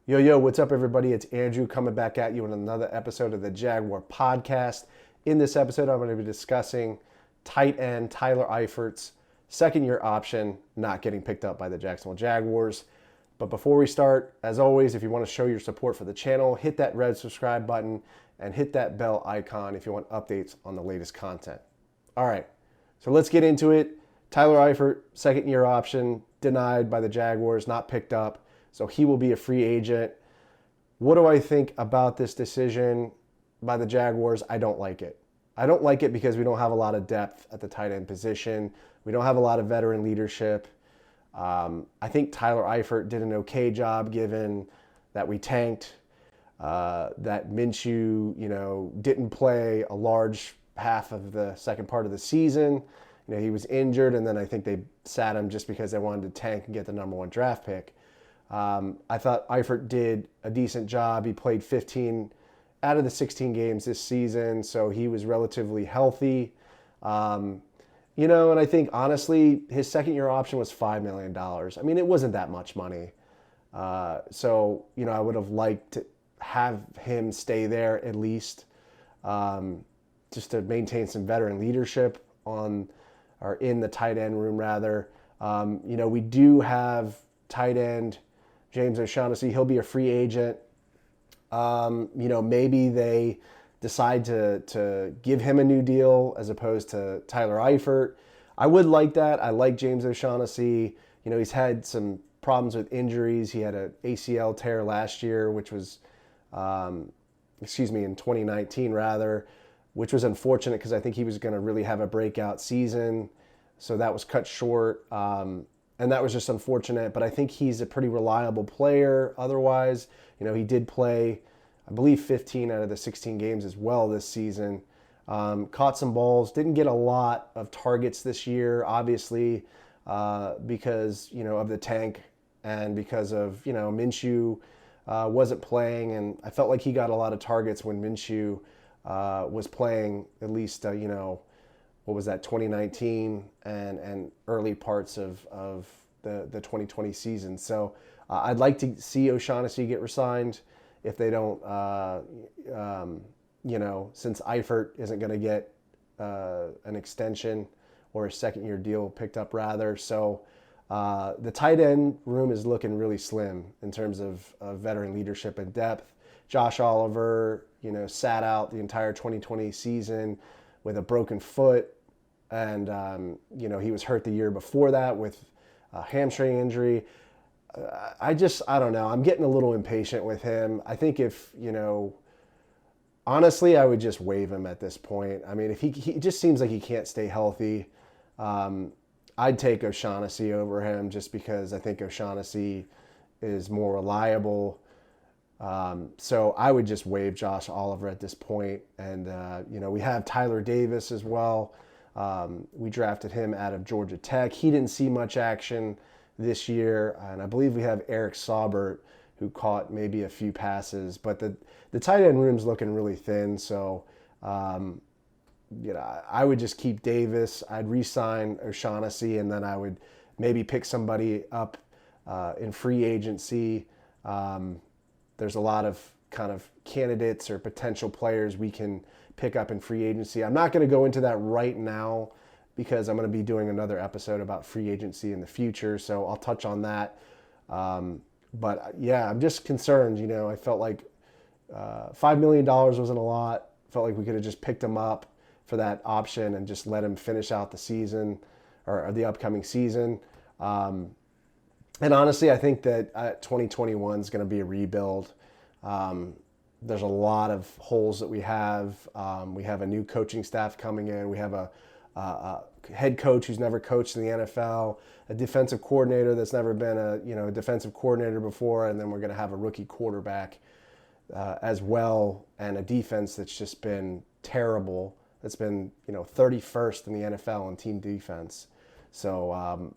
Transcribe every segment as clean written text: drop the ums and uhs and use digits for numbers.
Yo, what's up, everybody? It's Andrew coming back at you in another episode of the Jaguar podcast. In this episode, I'm going to be discussing tight end Tyler Eifert's second-year option not getting picked up by the Jacksonville Jaguars. But before we start, as always, if you want to show your support for the channel, hit that red subscribe button and hit that bell icon if you want updates on the latest content. All right, so let's get into it. Tyler Eifert, second-year option, denied by the Jaguars, not picked up. So he will be a free agent. What do I think about this decision by the Jaguars? I don't like it. I don't like it because we don't have a lot of depth at the tight end position. We don't have a lot of veteran leadership. I think Tyler Eifert did an okay job given that we tanked, that Minshew, didn't play a large half of the second part of the season. He was injured, and then I think they sat him just because they wanted to tank and get the number one draft pick. I thought Eifert did a decent job. He played 15 out of the 16 games this season, so he was relatively healthy. And I think, honestly, his second-year option was $5 million. I mean, it wasn't that much money. So I would have liked to have him stay there at least, just to maintain some veteran leadership in the tight end room, rather. We do have tight end James OShaughnessy. He'll be a free agent. Maybe they decide to give him a new deal as opposed to Tyler Eifert. I would like that. I like James OShaughnessy. He's had some problems with injuries. He had an ACL tear last year, which was, in 2019 rather, which was unfortunate because I think he was going to really have a breakout season. So that was cut short. And that was just unfortunate, but I think he's a pretty reliable player. Otherwise, he did play, I believe, 15 out of the 16 games as well this season. Caught some balls, didn't get a lot of targets this year, obviously, because, of the tank and because of, Minshew wasn't playing. And I felt like he got a lot of targets when Minshew was playing, at least, what was that, 2019 and early parts of the 2020 season. So I'd like to see OShaughnessy get re-signed if they don't, since Eifert isn't going to get an extension or a second-year deal picked up, rather. So the tight end room is looking really slim in terms of veteran leadership and depth. Josh Oliver, sat out the entire 2020 season with a broken foot, and he was hurt the year before that with a hamstring injury. I don't know. I'm getting a little impatient with him. I think if, honestly, I would just waive him at this point. I mean, if he just seems like he can't stay healthy, I'd take OShaughnessy over him just because I think OShaughnessy is more reliable. So I would just waive Josh Oliver at this point. And, we have Tyler Davis as well. We drafted him out of Georgia Tech. He didn't see much action this year. And I believe we have Eric Saubert, who caught maybe a few passes. But the tight end room's looking really thin. So, I would just keep Davis. I'd re-sign OShaughnessy, and then I would maybe pick somebody up in free agency. There's a lot of kind of candidates or potential players we can pick up in free agency. I'm not going to go into that right now because I'm going to be doing another episode about free agency in the future, so I'll touch on that. But yeah, I'm just concerned. I felt like $5 million wasn't a lot. Felt like we could have just picked him up for that option and just let him finish out the season or the upcoming season. And honestly, I think that 2021 is going to be a rebuild. There's a lot of holes that we have. We have a new coaching staff coming in. We have a head coach who's never coached in the NFL, a defensive coordinator that's never been a defensive coordinator before, and then we're going to have a rookie quarterback as well, and a defense that's just been terrible. That's been 31st in the NFL in team defense. So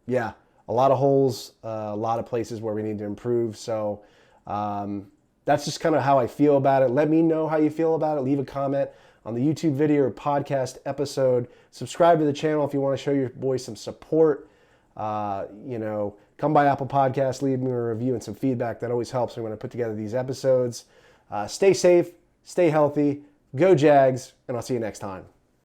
yeah. A lot of holes, a lot of places where we need to improve. So that's just kind of how I feel about it. Let me know how you feel about it. Leave a comment on the YouTube video or podcast episode. Subscribe to the channel if you want to show your boys some support. Come by Apple Podcasts, leave me a review and some feedback. That always helps me when I put together these episodes. Stay safe, stay healthy, go Jags, and I'll see you next time.